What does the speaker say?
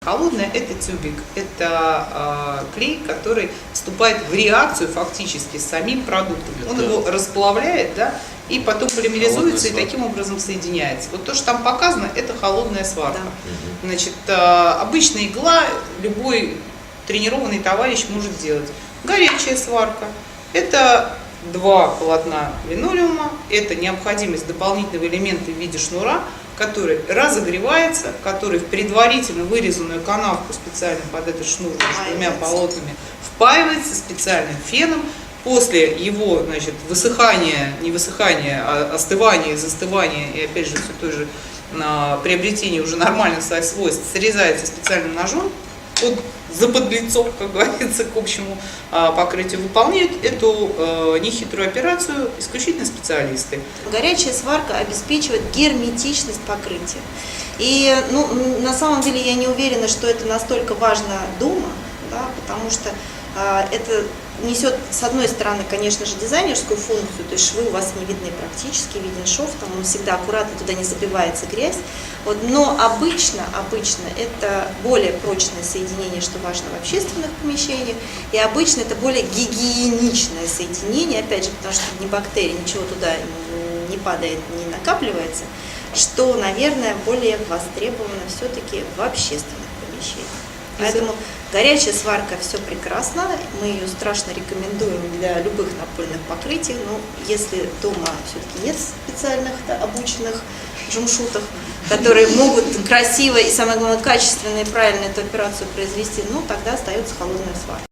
Холодное – это тюбик, это клей, который вступает в реакцию фактически с самим продуктом. Он его расплавляет, да, и потом полимеризуется и таким образом соединяется. Вот то, что там показано, это холодная сварка. Да. Значит, обычная игла любой тренированный товарищ может сделать. Горячая сварка – это 2 полотна линолеума, это необходимость дополнительного элемента в виде шнура, который разогревается, который в предварительно вырезанную канавку специально под этот шнур между 2 полотнами впаивается специальным феном. После его, значит, высыхания, не высыхания, а остывания, застывания и опять же все той же приобретения уже нормальных своих свойств срезается специальным ножом за подлицов, как говорится, к общему покрытию. Выполняют эту нехитрую операцию исключительно специалисты. Горячая сварка обеспечивает герметичность покрытия. И на самом деле я не уверена, что это настолько важно дома, да, потому что это несет, с одной стороны, конечно же, дизайнерскую функцию, то есть швы у вас не видны практически, виден шов, там он всегда аккуратно, туда не забивается грязь. Вот, но обычно это более прочное соединение, что важно в общественных помещениях, и обычно это более гигиеничное соединение, опять же, потому что ни бактерий, ничего туда не падает, не накапливается, что, наверное, более востребовано все-таки в общественных помещениях. Поэтому горячая сварка все прекрасно, мы ее страшно рекомендуем для любых напольных покрытий, но если дома все-таки нет специальных обученных жумшутов, которые могут красиво и, самое главное, качественно и правильно эту операцию произвести, тогда остается холодная сварка.